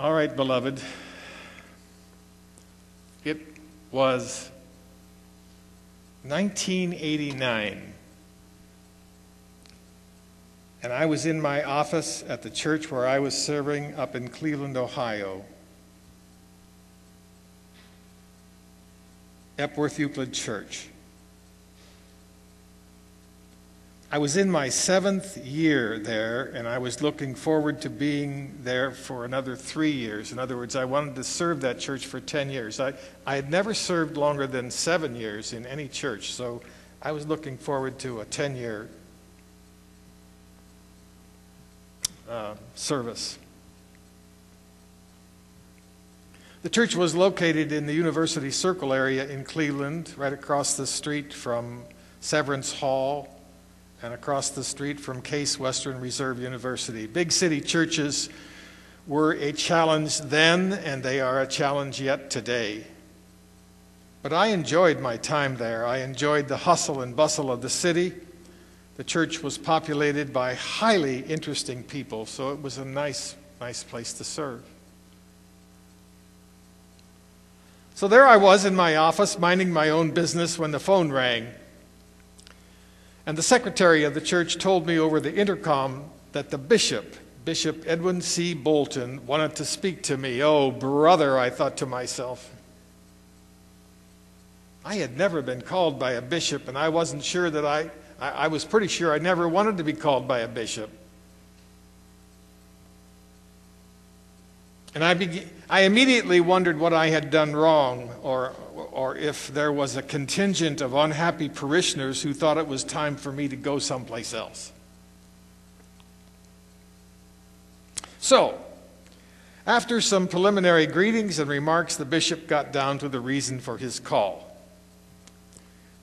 All right, beloved. It was 1989, and I was in my office at the church where I was serving up in Cleveland, Ohio, Epworth Euclid Church. I was in my 7th year there, and I was looking forward to being there for another 3 years. In other words, I wanted to serve that church for 10 years. I had never served longer than 7 years in any church, so I was looking forward to a 10-year service. The church was located in the University Circle area in Cleveland, right across the street from Severance Hall, and across the street from Case Western Reserve University. Big city churches were a challenge then, and they are a challenge yet today. But I enjoyed my time there. I enjoyed the hustle and bustle of the city. The church was populated by highly interesting people, so it was a nice place to serve. So there I was in my office, minding my own business, when the phone rang. And the secretary of the church told me over the intercom that the Bishop Edwin C. Bolton, wanted to speak to me. Oh, brother, I thought to myself. I had never been called by a bishop, and I wasn't sure that I was pretty sure I never wanted to be called by a bishop. And I immediately wondered what I had done wrong, or if there was a contingent of unhappy parishioners who thought it was time for me to go someplace else. So, after some preliminary greetings and remarks, the bishop got down to the reason for his call.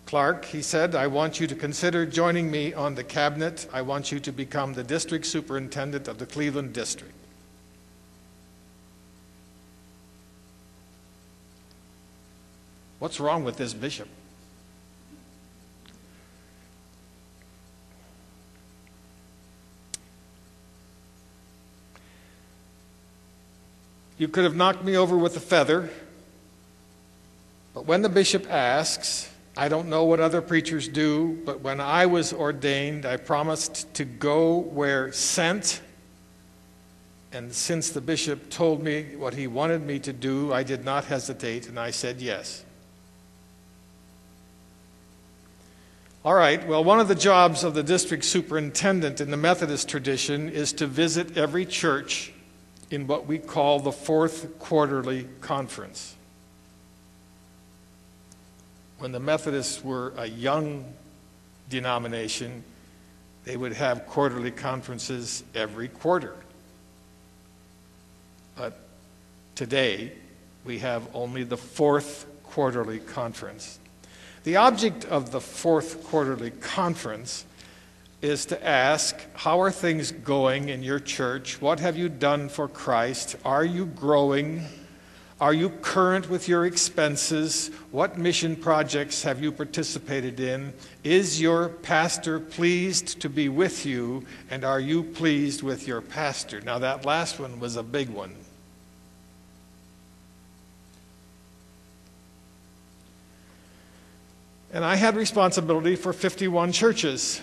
Clark, he said, I want you to consider joining me on the cabinet. I want you to become the district superintendent of the Cleveland district. What's wrong with this bishop? You could have knocked me over with a feather, but when the bishop asks, I don't know what other preachers do, but when I was ordained, I promised to go where sent. And since the bishop told me what he wanted me to do, I did not hesitate, and I said yes. All right, well, one of the jobs of the district superintendent in the Methodist tradition is to visit every church in what we call the 4th quarterly conference. When the Methodists were a young denomination, they would have quarterly conferences every quarter. But today, we have only the 4th quarterly conference. The object of the 4th quarterly conference is to ask, how are things going in your church? What have you done for Christ? Are you growing? Are you current with your expenses? What mission projects have you participated in? Is your pastor pleased to be with you? And are you pleased with your pastor? Now, that last one was a big one. And I had responsibility for 51 churches.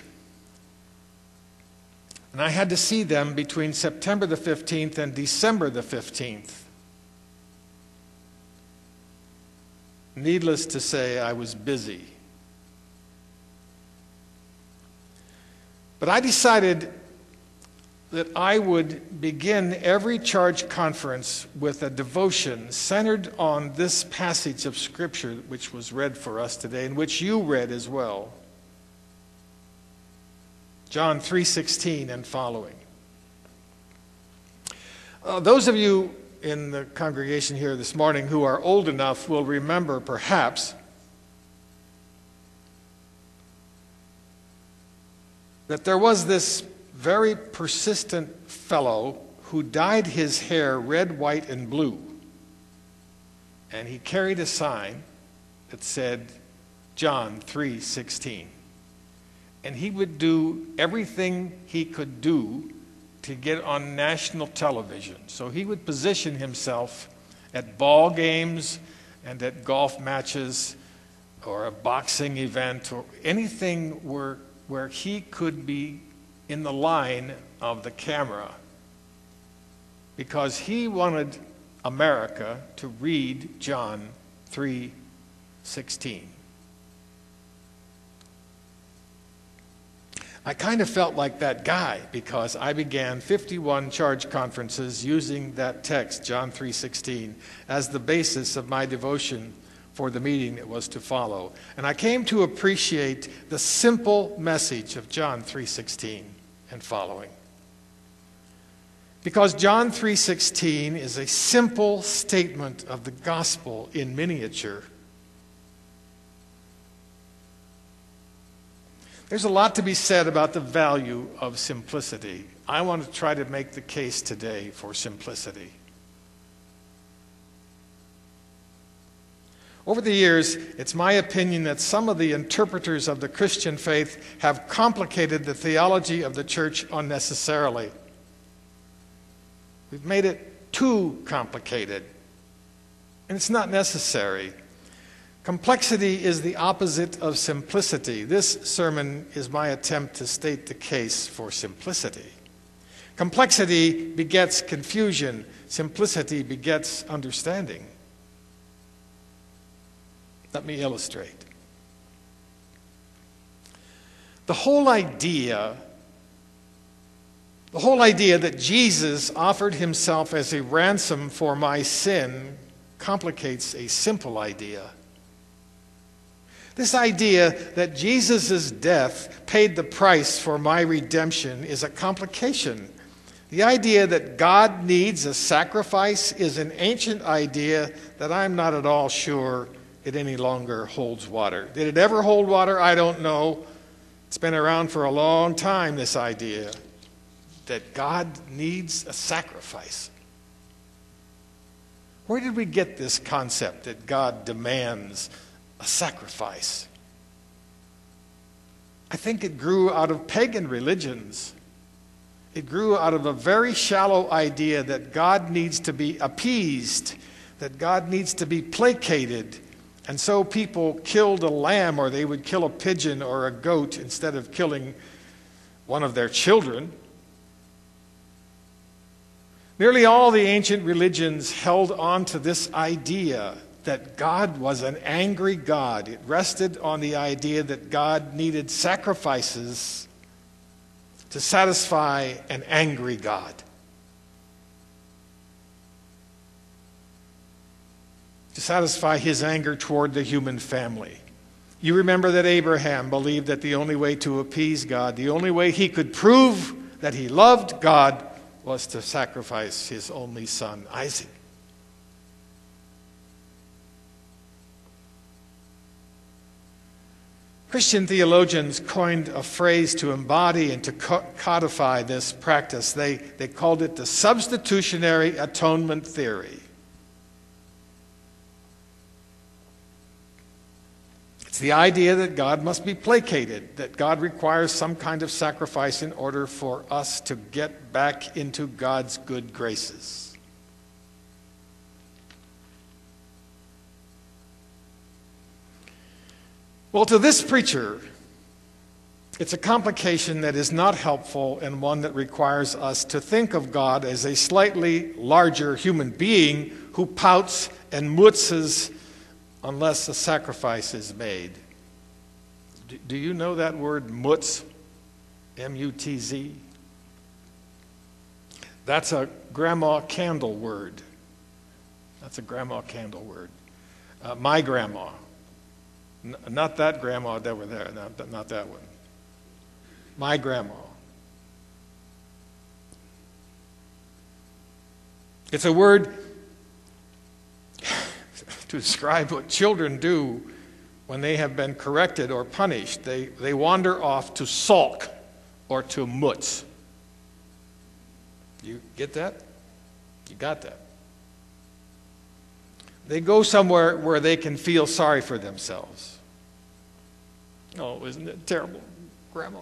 And I had to see them between September the 15th and December the 15th. Needless to say, I was busy. But I decided that I would begin every charge conference with a devotion centered on this passage of Scripture which was read for us today, and which you read as well. John 3:16 and following. Those of you in the congregation here this morning who are old enough will remember, perhaps, that there was this very persistent fellow who dyed his hair red, white, and blue. And he carried a sign that said, John 3:16. And he would do everything he could do to get on national television. So he would position himself at ball games and at golf matches or a boxing event or anything where he could be in the line of the camera, because he wanted America to read John 3:16. I kind of felt like that guy because I began 51 charge conferences using that text, John 3:16, as the basis of my devotion for the meeting that was to follow. And I came to appreciate the simple message of John 3:16 and following. Because John 3:16 is a simple statement of the gospel in miniature. There's a lot to be said about the value of simplicity. I want to try to make the case today for simplicity. Over the years, it's my opinion that some of the interpreters of the Christian faith have complicated the theology of the church unnecessarily. We've made it too complicated, and it's not necessary. Complexity is the opposite of simplicity. This sermon is my attempt to state the case for simplicity. Complexity begets confusion. Simplicity begets understanding. Let me illustrate. The whole idea that Jesus offered himself as a ransom for my sin complicates a simple idea. This idea that Jesus' death paid the price for my redemption is a complication. The idea that God needs a sacrifice is an ancient idea that I'm not at all sure it any longer holds water. Did it ever hold water? I don't know. It's been around for a long time, this idea that God needs a sacrifice. Where did we get this concept that God demands a sacrifice? I think it grew out of pagan religions. It grew out of a very shallow idea that God needs to be appeased, that God needs to be placated. And so people killed a lamb, or they would kill a pigeon or a goat instead of killing one of their children. Nearly all the ancient religions held on to this idea that God was an angry God. It rested on the idea that God needed sacrifices to satisfy an angry God. To satisfy his anger toward the human family. You remember that Abraham believed that the only way to appease God, the only way he could prove that he loved God, was to sacrifice his only son, Isaac. Christian theologians coined a phrase to embody and to codify this practice. They called it the substitutionary atonement theory. It's the idea that God must be placated, that God requires some kind of sacrifice in order for us to get back into God's good graces. Well, to this preacher, it's a complication that is not helpful and one that requires us to think of God as a slightly larger human being who pouts and mutzes unless a sacrifice is made. Do you know that word, mutz? M-U-T-Z? That's a grandma candle word. That's a grandma candle word. My grandma. Not that grandma that were there, not that one. My grandma. It's a word to describe what children do when they have been corrected or punished. They wander off to sulk or to mutz. You get that? You got that? They go somewhere where they can feel sorry for themselves. Oh, isn't it terrible? Grandma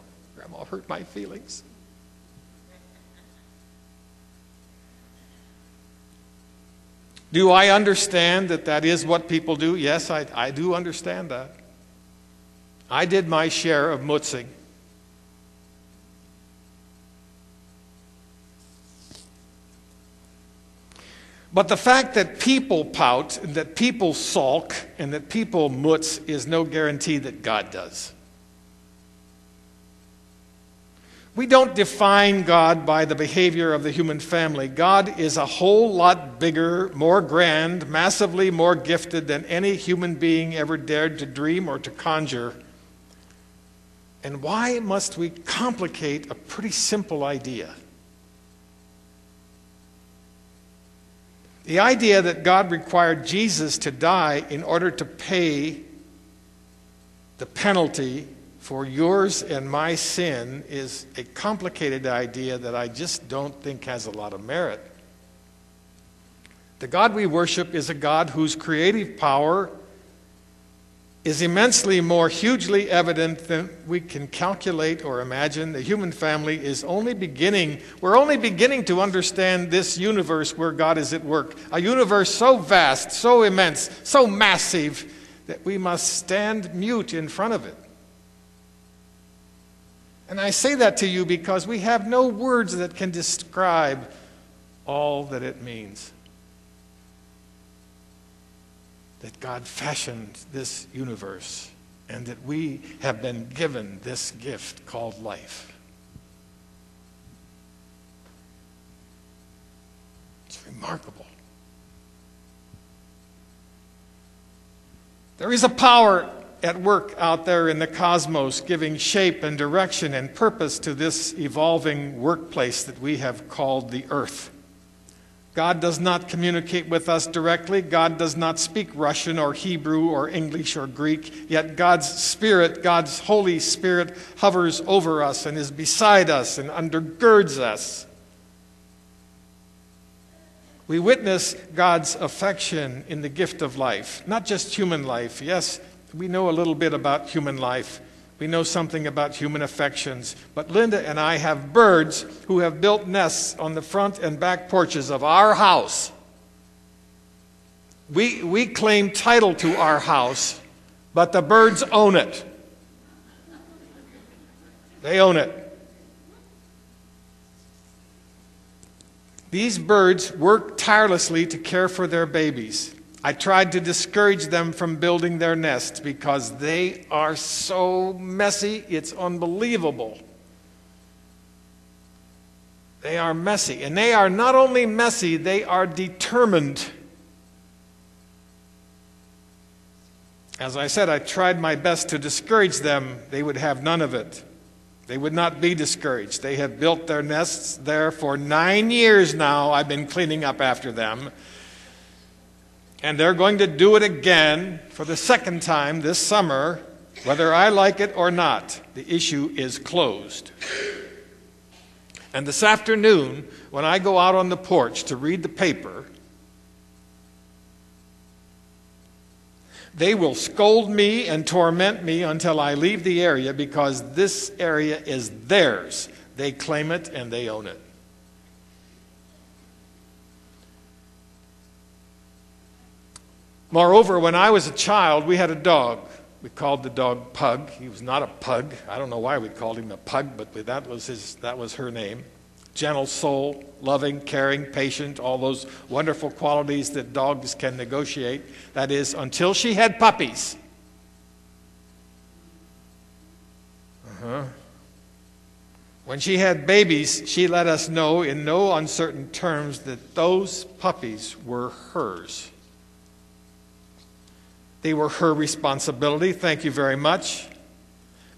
hurt my feelings. Do I understand that that is what people do? Yes, I do understand that. I did my share of mutzing. But the fact that people pout, that people sulk, and that people mutz is no guarantee that God does. We don't define God by the behavior of the human family. God is a whole lot bigger, more grand, massively more gifted than any human being ever dared to dream or to conjure. And why must we complicate a pretty simple idea? The idea that God required Jesus to die in order to pay the penalty for yours and my sin is a complicated idea that I just don't think has a lot of merit. The God we worship is a God whose creative power is immensely more hugely evident than we can calculate or imagine. The human family is only beginning, we're only beginning to understand this universe where God is at work. A universe so vast, so immense, so massive that we must stand mute in front of it. And I say that to you because we have no words that can describe all that it means. That God fashioned this universe and that we have been given this gift called life. It's remarkable. There is a power at work out there in the cosmos giving shape and direction and purpose to this evolving workplace that we have called the earth. God does not communicate with us directly. God does not speak Russian or Hebrew or English or Greek. Yet God's Spirit, God's Holy Spirit, hovers over us and is beside us and undergirds us. We witness God's affection in the gift of life, not just human life. Yes, we know a little bit about human life. We know something about human affections. But Linda and I have birds who have built nests on the front and back porches of our house. We claim title to our house, but the birds own it. They own it. These birds work tirelessly to care for their babies. I tried to discourage them from building their nests because they are so messy, it's unbelievable. They are messy. And they are not only messy, they are determined. As I said, I tried my best to discourage them. They would have none of it. They would not be discouraged. They have built their nests there for 9 years now. I've been cleaning up after them. And they're going to do it again for the second time this summer, whether I like it or not. The issue is closed. And this afternoon, when I go out on the porch to read the paper, they will scold me and torment me until I leave the area because this area is theirs. They claim it and they own it. Moreover, when I was a child, we had a dog. We called the dog Pug. He was not a pug. I don't know why we called him a pug, but that was her name. Gentle soul, loving, caring, patient, all those wonderful qualities that dogs can negotiate. That is, until she had puppies. When she had babies, she let us know in no uncertain terms that those puppies were hers. They were her responsibility, thank you very much.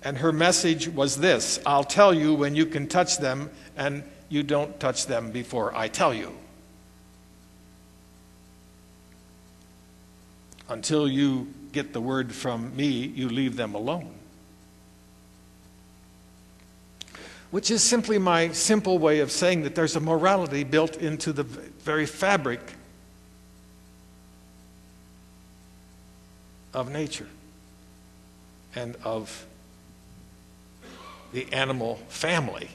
And her message was this: I'll tell you when you can touch them, and you don't touch them before I tell you. Until you get the word from me, you leave them alone. Which is simply my simple way of saying that there's a morality built into the very fabric of nature and of the animal family.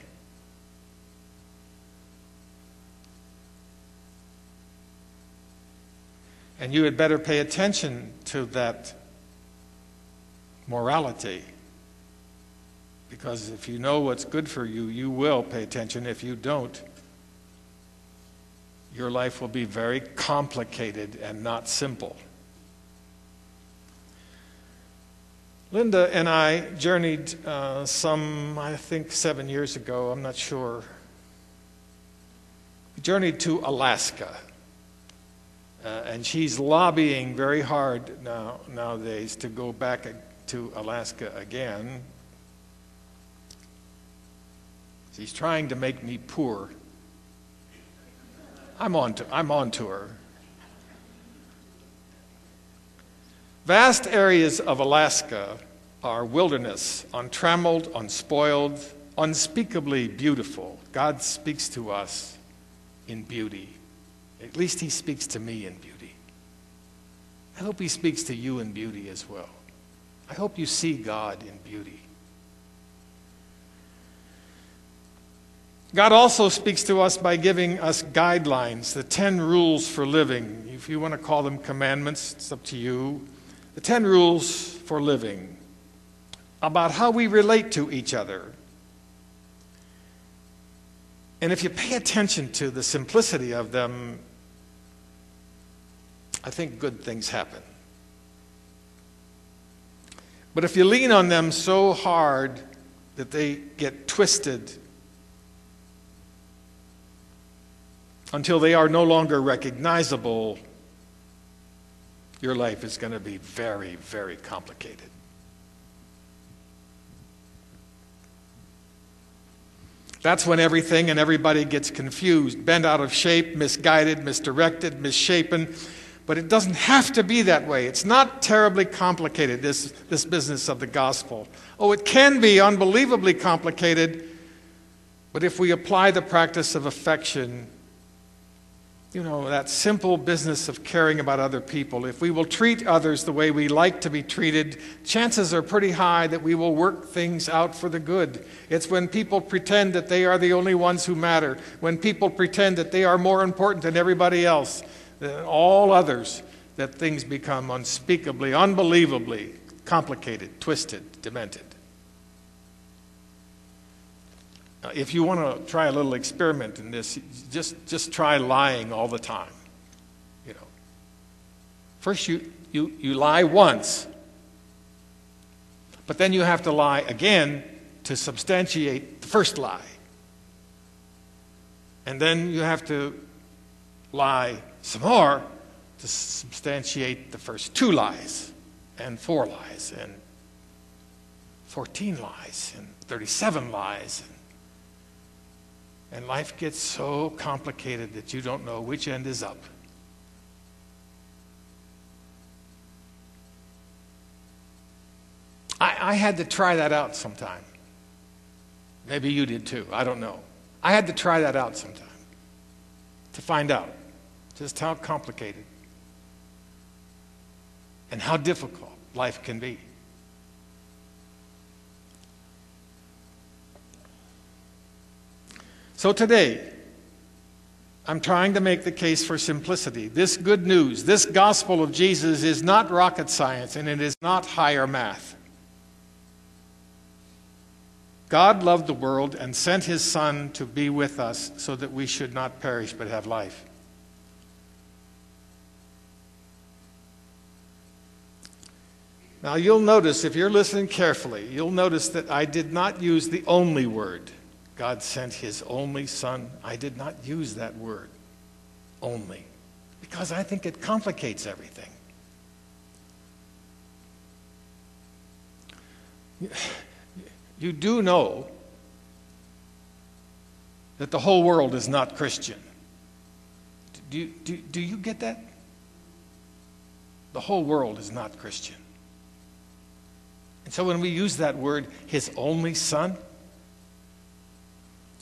And you had better pay attention to that morality. Because if you know what's good for you, you will pay attention. If you don't, your life will be very complicated and not simple. Linda and I journeyed I think 7 years ago, I'm not sure. We journeyed to Alaska. And she's lobbying very hard nowadays to go back to Alaska again. She's trying to make me poor. I'm on to her. Vast areas of Alaska are wilderness, untrammeled, unspoiled, unspeakably beautiful. God speaks to us in beauty. At least he speaks to me in beauty. I hope he speaks to you in beauty as well. I hope you see God in beauty. God also speaks to us by giving us guidelines, the 10 rules for living. If you want to call them commandments, it's up to you. The 10 rules for living, about how we relate to each other. And if you pay attention to the simplicity of them, I think good things happen. But if you lean on them so hard that they get twisted until they are no longer recognizable, your life is going to be very, very complicated. That's when everything and everybody gets confused, bent out of shape, misguided, misdirected, misshapen. But it doesn't have to be that way. It's not terribly complicated, this business of the gospel. Oh, it can be unbelievably complicated, but if we apply the practice of affection, that simple business of caring about other people, if we will treat others the way we like to be treated, chances are pretty high that we will work things out for the good. It's when people pretend that they are the only ones who matter, when people pretend that they are more important than everybody else, than all others, that things become unspeakably, unbelievably complicated, twisted, demented. If you want to try a little experiment in this, just try lying all the time. First you lie once, but then you have to lie again to substantiate the first lie. And then you have to lie some more to substantiate the first 2 lies, and 4 lies, and 14 lies, and 37 lies. And life gets so complicated that you don't know which end is up. I had to try that out sometime. Maybe you did too. I don't know. I had to try that out sometime to find out just how complicated and how difficult life can be. So today, I'm trying to make the case for simplicity. This good news, this gospel of Jesus is not rocket science, and it is not higher math. God loved the world and sent his Son to be with us so that we should not perish but have life. Now you'll notice, if you're listening carefully, you'll notice that I did not use the only word. God sent his only Son. I did not use that word, only, because I think it complicates everything. You do know that the whole world is not Christian. Do you get that? The whole world is not Christian. And so when we use that word, his only Son,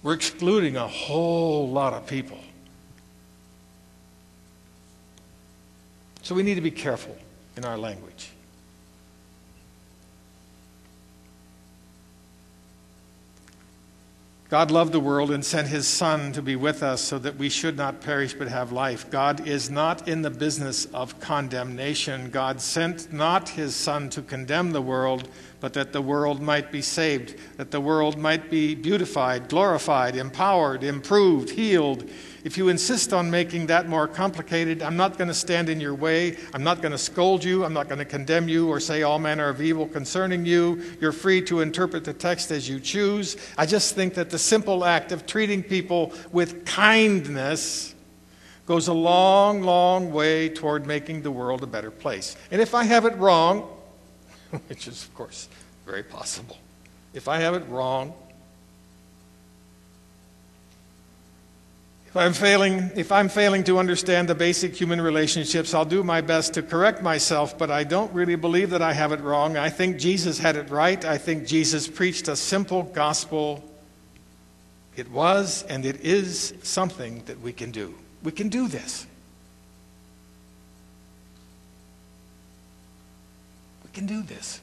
we're excluding a whole lot of people. So we need to be careful in our language. God loved the world and sent his Son to be with us so that we should not perish but have life. God is not in the business of condemnation. God sent not his Son to condemn the world, but that the world might be saved, that the world might be beautified, glorified, empowered, improved, healed. If you insist on making that more complicated, I'm not going to stand in your way. I'm not going to scold you. I'm not going to condemn you or say all manner of evil concerning you. You're free to interpret the text as you choose. I just think that the simple act of treating people with kindness goes a long, long way toward making the world a better place. And if I have it wrong, which is, of course, very possible, if I have it wrong, if I'm failing to understand the basic human relationships, I'll do my best to correct myself, but I don't really believe that I have it wrong. I think Jesus had it right. I think Jesus preached a simple gospel. It was and it is something that we can do. We can do this. We can do this.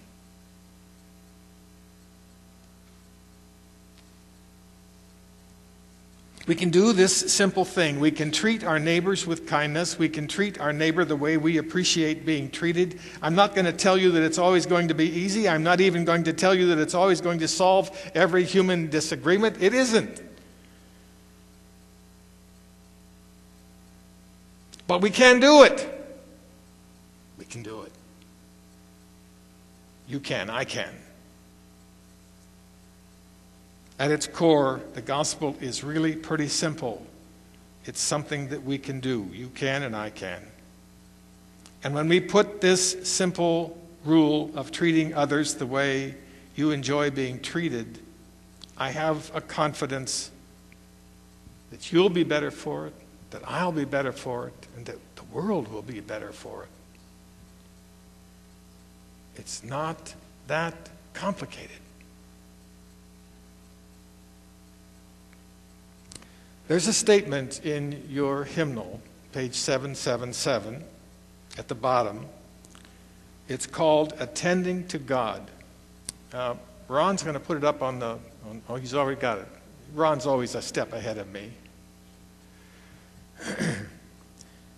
We can do this simple thing. We can treat our neighbors with kindness. We can treat our neighbor the way we appreciate being treated. I'm not going to tell you that it's always going to be easy. I'm not even going to tell you that it's always going to solve every human disagreement. It isn't. But we can do it. We can do it. You can. I can. At its core, the gospel is really pretty simple. It's something that we can do. You can and I can. And when we put this simple rule of treating others the way you enjoy being treated, I have a confidence that you'll be better for it, that I'll be better for it, and that the world will be better for it. It's not that complicated. There's a statement in your hymnal, page 777, at the bottom. It's called Attending to God. Ron's going to put it up on the... oh, he's already got it. Ron's always a step ahead of me.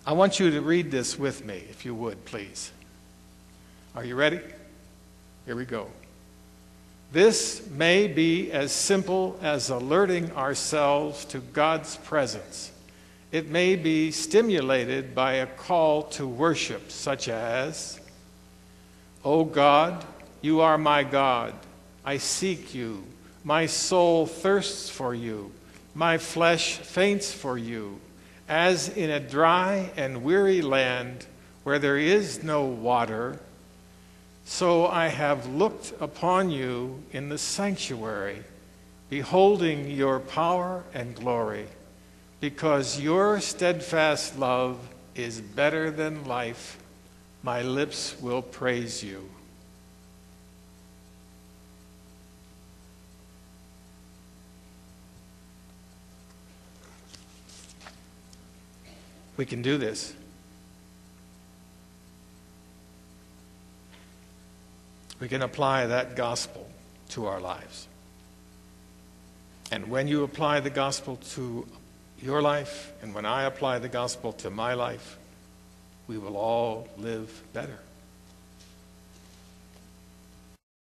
I want you to read this with me, if you would, please. Are you ready? Here we go. This may be as simple as alerting ourselves to God's presence. It may be stimulated by a call to worship, such as, "O God, you are my God. I seek you. My soul thirsts for you. My flesh faints for you. As in a dry and weary land where there is no water, so I have looked upon you in the sanctuary, beholding your power and glory, because your steadfast love is better than life. My lips will praise you." We can do this. We can apply that gospel to our lives. And when you apply the gospel to your life, and when I apply the gospel to my life, we will all live better.